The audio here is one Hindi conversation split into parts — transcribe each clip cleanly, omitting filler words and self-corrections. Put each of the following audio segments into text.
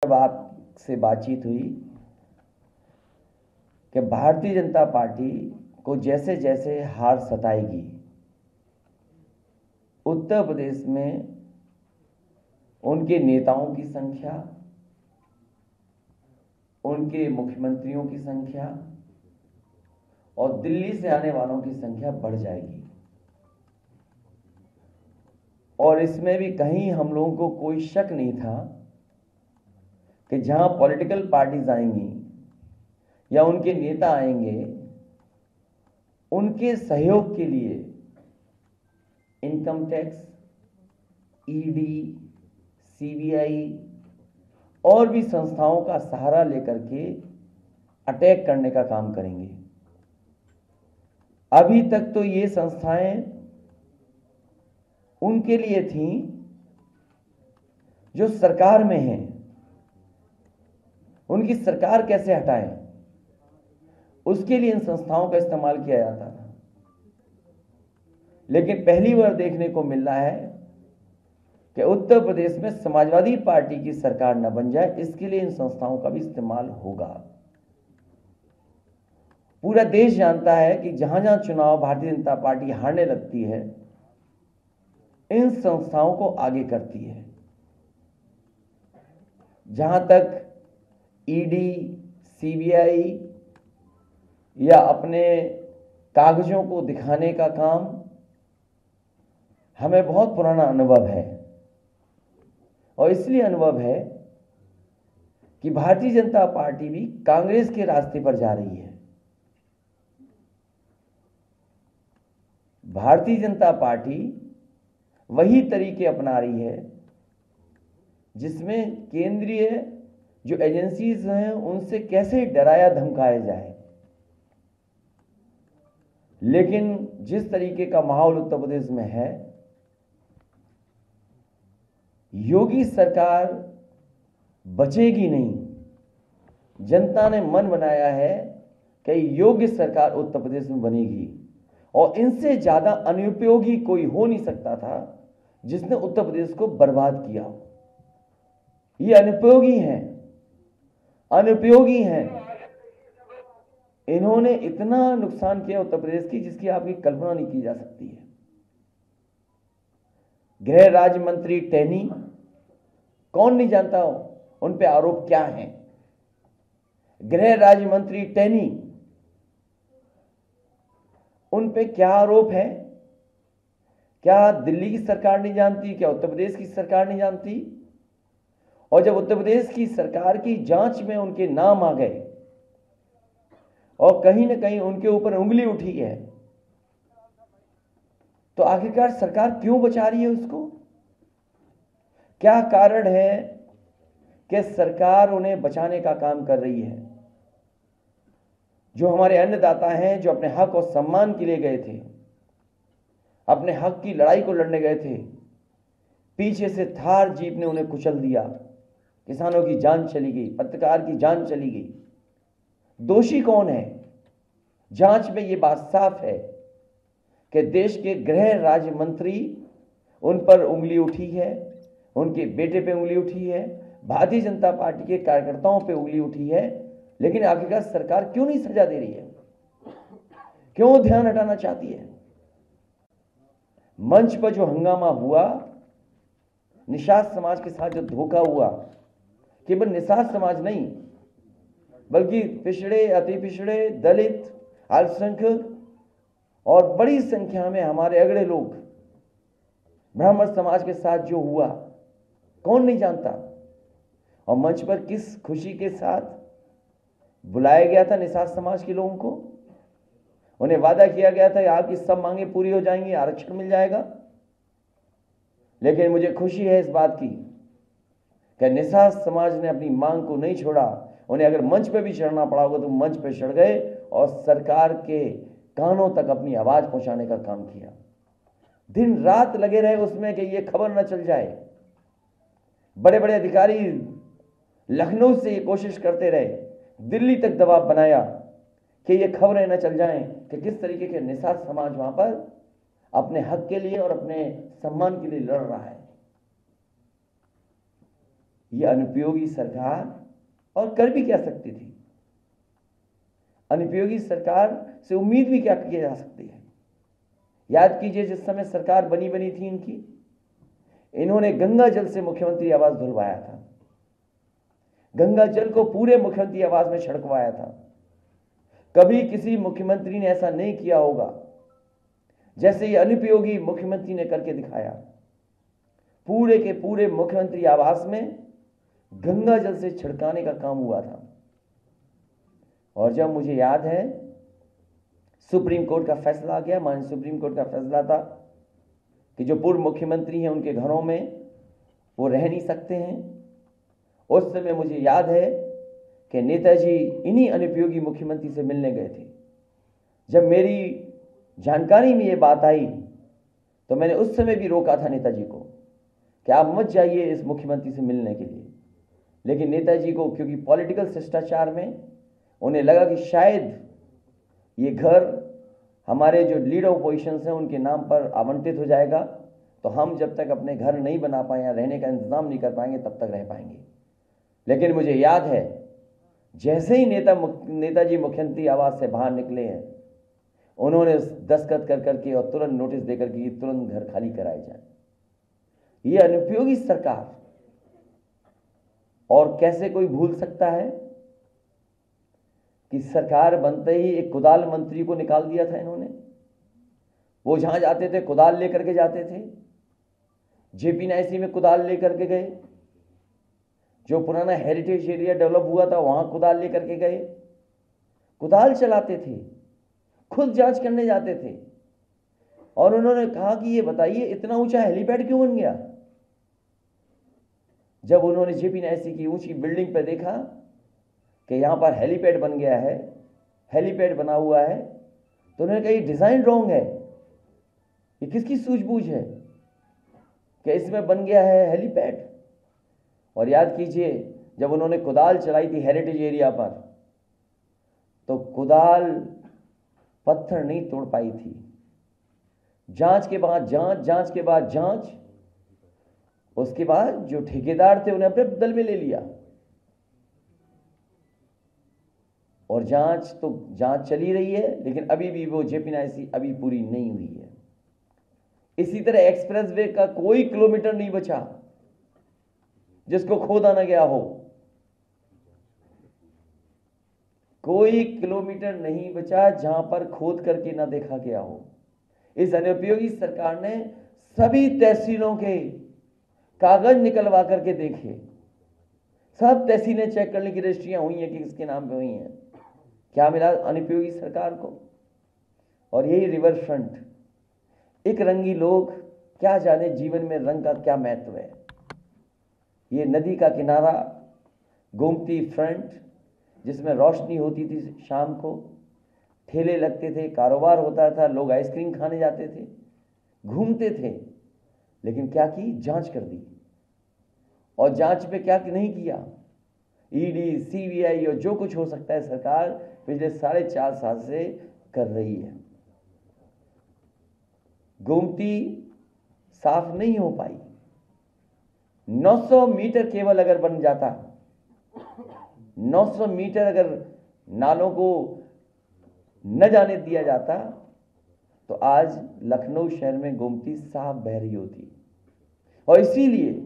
जब आपसे बातचीत हुई कि भारतीय जनता पार्टी को जैसे जैसे हार सताएगी, उत्तर प्रदेश में उनके नेताओं की संख्या, उनके मुख्यमंत्रियों की संख्या और दिल्ली से आने वालों की संख्या बढ़ जाएगी। और इसमें भी कहीं हम लोगों को कोई शक नहीं था कि जहां पॉलिटिकल पार्टीज आएंगी या उनके नेता आएंगे, उनके सहयोग के लिए इनकम टैक्स, ईडी, सीबीआई और भी संस्थाओं का सहारा लेकर के अटैक करने का काम करेंगे। अभी तक तो ये संस्थाएं उनके लिए थीं जो सरकार में हैं, उनकी सरकार कैसे हटाएं, उसके लिए इन संस्थाओं का इस्तेमाल किया जाता था। लेकिन पहली बार देखने को मिल रहा है कि उत्तर प्रदेश में समाजवादी पार्टी की सरकार न बन जाए, इसके लिए इन संस्थाओं का भी इस्तेमाल होगा। पूरा देश जानता है कि जहां जहां चुनाव भारतीय जनता पार्टी हारने लगती है, इन संस्थाओं को आगे करती है। जहां तक ईडी, सीबीआई या अपने कागजों को दिखाने का काम, हमें बहुत पुराना अनुभव है और इसलिए अनुभव है कि भारतीय जनता पार्टी भी कांग्रेस के रास्ते पर जा रही है। भारतीय जनता पार्टी वही तरीके अपना रही है जिसमें केंद्रीय जो एजेंसीज हैं उनसे कैसे डराया धमकाया जाए। लेकिन जिस तरीके का माहौल उत्तर प्रदेश में है, योगी सरकार बचेगी नहीं। जनता ने मन बनाया है कि योग्य सरकार उत्तर प्रदेश में बनेगी और इनसे ज्यादा अनुपयोगी कोई हो नहीं सकता था जिसने उत्तर प्रदेश को बर्बाद किया। ये अनुपयोगी हैं, अनुपयोगी हैं। इन्होंने इतना नुकसान किया उत्तर प्रदेश की जिसकी आपकी कल्पना नहीं की जा सकती है। गृह राज्य मंत्री टैनी, कौन नहीं जानता हो उन पे आरोप क्या हैं। गृह राज्य मंत्री टैनी, उन पे क्या आरोप है? क्या दिल्ली की सरकार नहीं जानती? क्या उत्तर प्रदेश की सरकार नहीं जानती? और जब उत्तर प्रदेश की सरकार की जांच में उनके नाम आ गए और कहीं ना कहीं उनके ऊपर उंगली उठी है, तो आखिरकार सरकार क्यों बचा रही है उसको? क्या कारण है कि सरकार उन्हें बचाने का काम कर रही है? जो हमारे अन्नदाता हैं, जो अपने हक और सम्मान के लिए गए थे, अपने हक की लड़ाई को लड़ने गए थे, पीछे से थार जीप ने उन्हें कुचल दिया। किसानों की जान चली गई, पत्रकार की जान चली गई। दोषी कौन है? जांच में यह बात साफ है कि देश के गृह राज्य मंत्री, उन पर उंगली उठी है, उनके बेटे पे उंगली उठी है, भारतीय जनता पार्टी के कार्यकर्ताओं पे उंगली उठी है। लेकिन आखिरकार सरकार क्यों नहीं सजा दे रही है? क्यों ध्यान हटाना चाहती है? मंच पर जो हंगामा हुआ, निषाद समाज के साथ जो धोखा हुआ, केवल निषाद समाज नहीं बल्कि पिछड़े, अति पिछड़े, दलित, अल्पसंख्यक और बड़ी संख्या में हमारे अगड़े लोग, ब्राह्मण समाज के साथ जो हुआ, कौन नहीं जानता? और मंच पर किस खुशी के साथ बुलाया गया था निषाद समाज के लोगों को। उन्हें वादा किया गया था कि आपकी सब मांगे पूरी हो जाएंगी, आरक्षण मिल जाएगा। लेकिन मुझे खुशी है इस बात की कि निषाद समाज ने अपनी मांग को नहीं छोड़ा। उन्हें अगर मंच पे भी चढ़ना पड़ा होगा तो मंच पे चढ़ गए और सरकार के कानों तक अपनी आवाज पहुंचाने का काम किया। दिन रात लगे रहे उसमें कि ये खबर न चल जाए। बड़े बड़े अधिकारी लखनऊ से ये कोशिश करते रहे, दिल्ली तक दबाव बनाया कि ये खबरें न चल जाएं कि किस तरीके के निषाद समाज वहां पर अपने हक के लिए और अपने सम्मान के लिए लड़ रहा है। ये अनुपयोगी सरकार और कर भी क्या सकती थी? अनुपयोगी सरकार से उम्मीद भी क्या की जा सकती है? याद कीजिए, जिस समय सरकार बनी थी इनकी, इन्होंने गंगा जल से मुख्यमंत्री आवास धुलवाया था, गंगा जल को पूरे मुख्यमंत्री आवास में छिड़कवाया था। कभी किसी मुख्यमंत्री ने ऐसा नहीं किया होगा जैसे ये अनुपयोगी मुख्यमंत्री ने करके दिखाया। पूरे के पूरे मुख्यमंत्री आवास में गंगा जल से छिड़काने का काम हुआ था। और जब मुझे याद है सुप्रीम कोर्ट का फैसला आ गया, माननीय सुप्रीम कोर्ट का फैसला था कि जो पूर्व मुख्यमंत्री हैं उनके घरों में वो रह नहीं सकते हैं। उस समय मुझे याद है कि नेताजी इन्हीं अनुपयोगी मुख्यमंत्री से मिलने गए थे। जब मेरी जानकारी में ये बात आई तो मैंने उस समय भी रोका था नेताजी को कि आप मत जाइए इस मुख्यमंत्री से मिलने के लिए। लेकिन नेताजी को, क्योंकि पॉलिटिकल शिष्टाचार में उन्हें लगा कि शायद ये घर हमारे जो लीडर ऑपोजिशन हैं उनके नाम पर आवंटित हो जाएगा, तो हम जब तक अपने घर नहीं बना पाए या रहने का इंतजाम नहीं कर पाएंगे तब तक रह पाएंगे। लेकिन मुझे याद है जैसे ही नेताजी मुख्यमंत्री आवास से बाहर निकले हैं, उन्होंने दस्तखत कर करके और तुरंत नोटिस देकर के तुरंत घर खाली कराए जाए। ये अनुपयोगी सरकार। और कैसे कोई भूल सकता है कि सरकार बनते ही एक कुदाल मंत्री को निकाल दिया था इन्होंने। वो जहां जाते थे कुदाल लेकर के जाते थे। जेपी नायसी में कुदाल लेकर के गए, जो पुराना हेरिटेज एरिया डेवलप हुआ था वहां कुदाल लेकर के गए, कुदाल चलाते थे, खुद जांच करने जाते थे। और उन्होंने कहा कि ये बताइए इतना ऊंचा हेलीपैड क्यों बन गया? जब उन्होंने जेपी नायसी की ऊंची बिल्डिंग पर देखा कि यहां पर हेलीपैड बन गया है, हेलीपैड बना हुआ है, तो उन्होंने कहा ये डिजाइन रॉन्ग है, ये किसकी सूझबूझ है कि इसमें बन गया है हेलीपैड? और याद कीजिए जब उन्होंने कुदाल चलाई थी हेरिटेज एरिया पर, तो कुदाल पत्थर नहीं तोड़ पाई थी। जांच के बाद जांच, जांच के बाद जांच, उसके बाद जो ठेकेदार थे उन्हें अपने दल में ले लिया। और जांच चली रही है, लेकिन अभी भी वो जेपी नायसी अभी पूरी नहीं हुई है। इसी तरह एक्सप्रेस वे का कोई किलोमीटर नहीं बचा जिसको खोदा ना गया हो। कोई किलोमीटर नहीं बचा जहां पर खोद करके ना देखा गया हो। इस अनुपयोगी सरकार ने सभी तहसीलों के कागज निकलवा करके देखे, सब तहसीलें चेक करने की रजिस्ट्रियां हुई हैं कि किसके नाम पे हुई हैं। क्या मिला अनुपयोगी सरकार को? और यही रिवर फ्रंट, एक रंगी लोग क्या जाने जीवन में रंग का क्या महत्व है। ये नदी का किनारा गोमती फ्रंट, जिसमें रोशनी होती थी शाम को, ठेले लगते थे, कारोबार होता था, लोग आइसक्रीम खाने जाते थे, घूमते थे। लेकिन क्या की? जांच कर दी। और जांच पे क्या नहीं किया? ईडी, सीबीआई और जो कुछ हो सकता है सरकार पिछले 4.5 साल से कर रही है। गोमती साफ नहीं हो पाई। 900 मीटर केवल अगर बन जाता, 900 मीटर अगर नालों को न जाने दिया जाता, तो आज लखनऊ शहर में गोमती साफ बह रही होती। और इसीलिए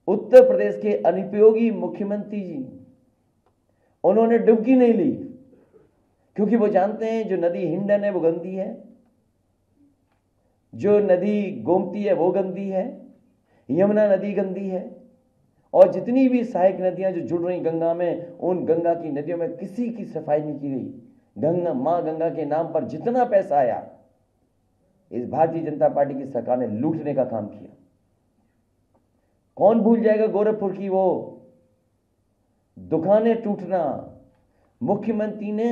उत्तर प्रदेश के अनुपयोगी मुख्यमंत्री जी, उन्होंने डुबकी नहीं ली, क्योंकि वो जानते हैं जो नदी हिंडन है वो गंदी है, जो नदी गोमती है वो गंदी है, यमुना नदी गंदी है, और जितनी भी सहायक नदियां जो जुड़ रही गंगा में, उन गंगा की नदियों में किसी की सफाई नहीं की गई। मां गंगा के नाम पर जितना पैसा आया, इस भारतीय जनता पार्टी की सरकार ने लूटने का काम किया। कौन भूल जाएगा गोरखपुर की वो दुकानें टूटना। मुख्यमंत्री ने,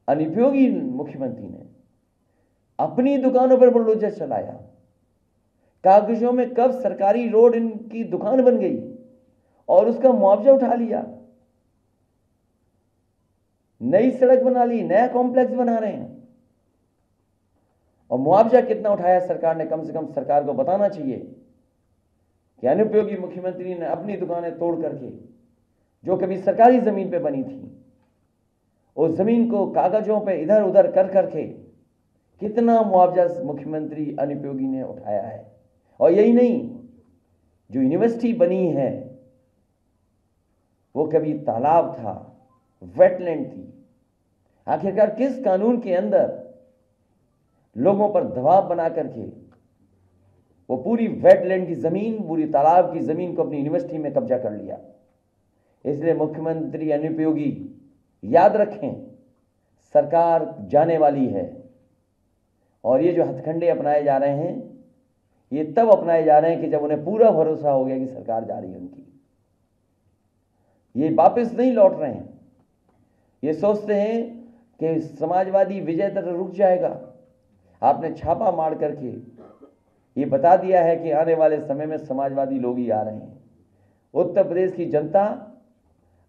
अनुपयोगी मुख्यमंत्री ने अपनी दुकानों पर बुलडोजर चलाया। कागजों में कब सरकारी रोड इनकी दुकान बन गई और उसका मुआवजा उठा लिया, नई सड़क बना ली, नया कॉम्प्लेक्स बना रहे हैं। और मुआवजा कितना उठाया सरकार ने, कम से कम सरकार को बताना चाहिए कि अनुपयोगी मुख्यमंत्री ने अपनी दुकानें तोड़ करके जो कभी सरकारी जमीन पे बनी थी उस जमीन को कागजों पे इधर उधर कर करके कितना मुआवजा मुख्यमंत्री अनुपयोगी ने उठाया है। और यही नहीं, जो यूनिवर्सिटी बनी है वो कभी तालाब था, वेटलैंड थी। आखिरकार किस कानून के अंदर लोगों पर दबाव बना करके वो पूरी वेटलैंड की जमीन, पूरी तालाब की जमीन को अपनी यूनिवर्सिटी में कब्जा कर लिया। इसलिए मुख्यमंत्री अनुपयोगी याद रखें, सरकार जाने वाली है और ये जो हथकंडे अपनाए जा रहे हैं ये तब अपनाए जा रहे हैं कि जब उन्हें पूरा भरोसा हो गया कि सरकार जा रही है उनकी। ये वापस नहीं लौट रहे हैं। ये सोचते हैं कि समाजवादी विजय तक रुक जाएगा। आपने छापा मार करके ये बता दिया है कि आने वाले समय में समाजवादी लोग ही आ रहे हैं। उत्तर प्रदेश की जनता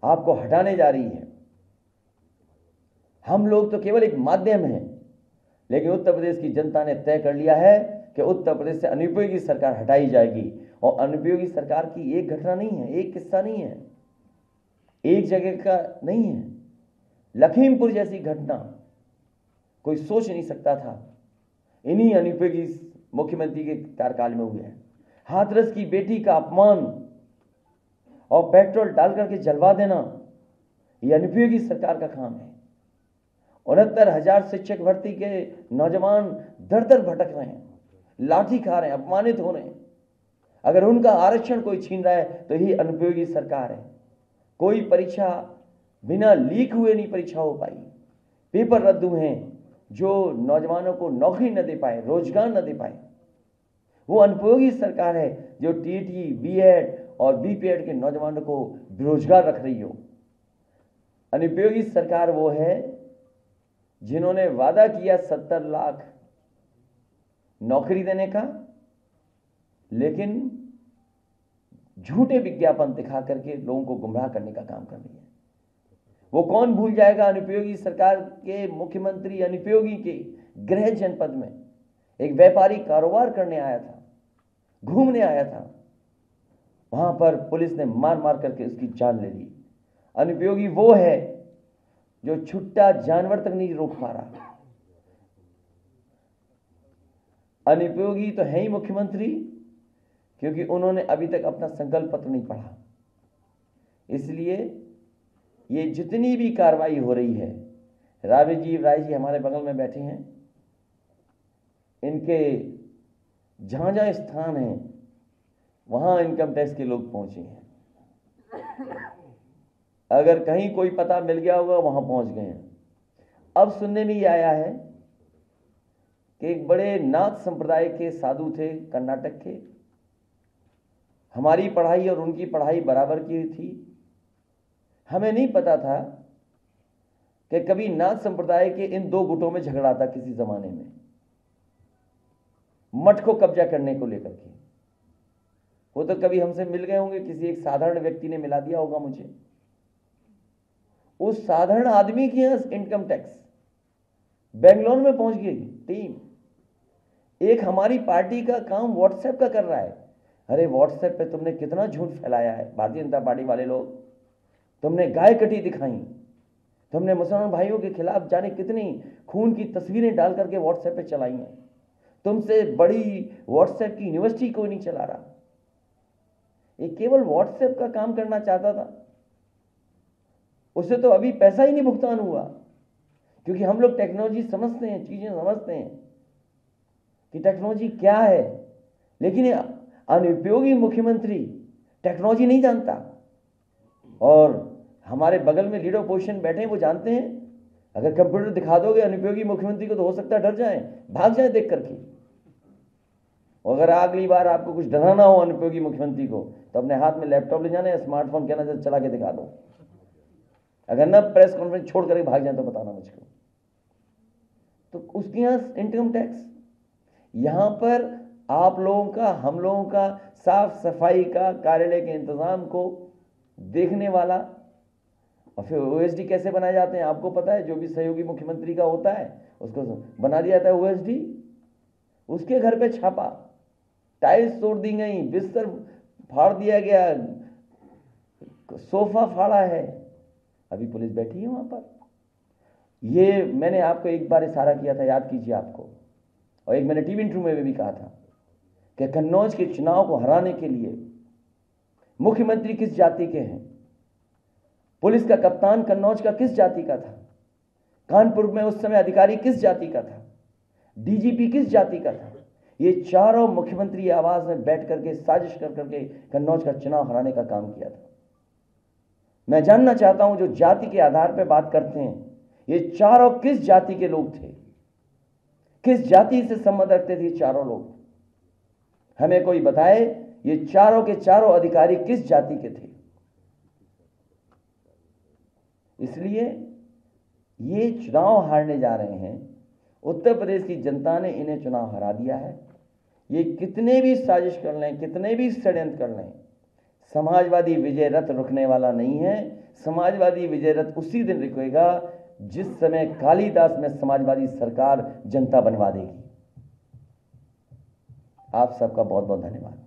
आपको हटाने जा रही है। हम लोग तो केवल एक माध्यम हैं, लेकिन उत्तर प्रदेश की जनता ने तय कर लिया है कि उत्तर प्रदेश से अनुपयोगी सरकार हटाई जाएगी। और अनुपयोगी सरकार की एक घटना नहीं है, एक किस्सा नहीं है, एक जगह का नहीं है। लखीमपुर जैसी घटना कोई सोच नहीं सकता था, इन्हीं अनुपयोगी मुख्यमंत्री के कार्यकाल में हुआ है। हाथरस की बेटी का अपमान और पेट्रोल डाल करके जलवा देना, यह अनुपयोगी सरकार का काम है। 69,000 शिक्षक भर्ती के नौजवान दर दर भटक रहे हैं, लाठी खा रहे हैं, अपमानित हो रहे हैं। अगर उनका आरक्षण कोई छीन रहा है तो यही अनुपयोगी सरकार है। कोई परीक्षा बिना लीक हुए नहीं परीक्षा हो पाई, पेपर रद्द हुए हैं, जो नौजवानों को नौकरी न दे पाए, रोजगार न दे पाए। वो अनुपयोगी सरकार है जो टीटी, बीएड और बीपीएड के नौजवानों को बेरोजगार रख रही हो। अनुपयोगी सरकार वो है जिन्होंने वादा किया 70 लाख नौकरी देने का, लेकिन झूठे विज्ञापन दिखा करके लोगों को गुमराह करने का काम कर रही है। वो कौन भूल जाएगा, अनुपयोगी सरकार के मुख्यमंत्री अनुपयोगी के गृह जनपद में एक व्यापारी कारोबार करने आया था, घूमने आया था, वहां पर पुलिस ने मार मार करके उसकी जान ले ली। अनुपयोगी वो है जो छुट्टा जानवर तक नहीं रोक पा रहा। अनुपयोगी तो है ही मुख्यमंत्री क्योंकि उन्होंने अभी तक अपना संकल्प पत्र नहीं पढ़ा। इसलिए ये जितनी भी कार्रवाई हो रही है, राजीव राय जी हमारे बगल में बैठे हैं, इनके जहां जहां स्थान है वहां इनकम टैक्स के लोग पहुंचे हैं। अगर कहीं कोई पता मिल गया होगा वहां पहुंच गए हैं। अब सुनने में ये आया है कि एक बड़े नाथ संप्रदाय के साधु थे कर्नाटक के, हमारी पढ़ाई और उनकी पढ़ाई बराबर की थी। हमें नहीं पता था कि कभी नाथ संप्रदाय के इन दो गुटों में झगड़ा था किसी जमाने में, मठ को कब्जा करने को लेकर के। वो तो कभी हमसे मिल गए होंगे, किसी एक साधारण व्यक्ति ने मिला दिया होगा मुझे। उस साधारण आदमी के यहां इनकम टैक्स बेंगलोर में पहुंच गई टीम। एक हमारी पार्टी का काम व्हाट्सएप का कर रहा है। अरे व्हाट्सएप पे तुमने कितना झूठ फैलाया है, भारतीय जनता पार्टी वाले लोग। तुमने गाय कटी दिखाई, तुमने मुसलमान भाइयों के खिलाफ जाने कितनी खून की तस्वीरें डाल करके व्हाट्सएप पे चलाई हैं। तुमसे बड़ी व्हाट्सएप की यूनिवर्सिटी कोई नहीं चला रहा। ये केवल व्हाट्सएप का काम करना चाहता था, उससे तो अभी पैसा ही नहीं भुगतान हुआ। क्योंकि हम लोग टेक्नोलॉजी समझते हैं, चीजें समझते हैं कि टेक्नोलॉजी क्या है, लेकिन ये अनुपयोगी मुख्यमंत्री टेक्नोलॉजी नहीं जानता। और हमारे बगल में लीडर पोजीशन बैठे हैं, वो जानते हैं अगर कंप्यूटर दिखा दोगे अनुपयोगी मुख्यमंत्री को तो हो सकता है डर जाएं, भाग जाएं देख करके। और अगर अगली बार आपको कुछ डराना हो अनुपयोगी मुख्यमंत्री को तो अपने हाथ में लैपटॉप ले जाना या स्मार्टफोन कहना चला के दिखा दो। अगर ना प्रेस कॉन्फ्रेंस छोड़ करके भाग जाए तो बताना मुझको। तो उसके यहां इनकम टैक्स, यहां पर आप लोगों का, हम लोगों का साफ सफाई का, कार्यालय के इंतजाम को देखने वाला। और फिर ओएसडी कैसे बनाए जाते हैं आपको पता है, जो भी सहयोगी मुख्यमंत्री का होता है उसको बना दिया जाता है ओएसडी। उसके घर पे छापा, टाइल्स तोड़ दी गई, बिस्तर फाड़ दिया गया, सोफा फाड़ा है, अभी पुलिस बैठी है वहां पर। ये मैंने आपको एक बार इशारा किया था, याद कीजिए आपको, और एक मैंने टीवी इंटरव्यू में भी कहा था कि कन्नौज के चुनाव को हराने के लिए मुख्यमंत्री किस जाति के हैं, पुलिस का कप्तान कन्नौज का किस जाति का था, कानपुर में उस समय अधिकारी किस जाति का था, डीजीपी किस जाति का था। ये चारों मुख्यमंत्री आवास में बैठ करके साजिश कर करके कन्नौज का चुनाव हराने का काम किया था। मैं जानना चाहता हूं, जो जाति के आधार पर बात करते हैं, ये चारों किस जाति के लोग थे, किस जाति से संबंध रखते थे चारों लोग? हमें कोई बताए ये चारों के चारों अधिकारी किस जाति के थे। इसलिए ये चुनाव हारने जा रहे हैं। उत्तर प्रदेश की जनता ने इन्हें चुनाव हरा दिया है। ये कितने भी साजिश कर लें, कितने भी षड्यंत्र कर लें, समाजवादी विजय रथ रुकने वाला नहीं है। समाजवादी विजय रथ उसी दिन रुकेगा जिस समय कालिदास में समाजवादी सरकार जनता बनवा देगी। आप सबका बहुत बहुत धन्यवाद।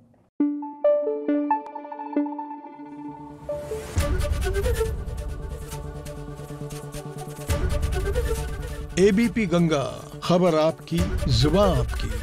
एबीपी गंगा, खबर आपकी, जुबान आपकी।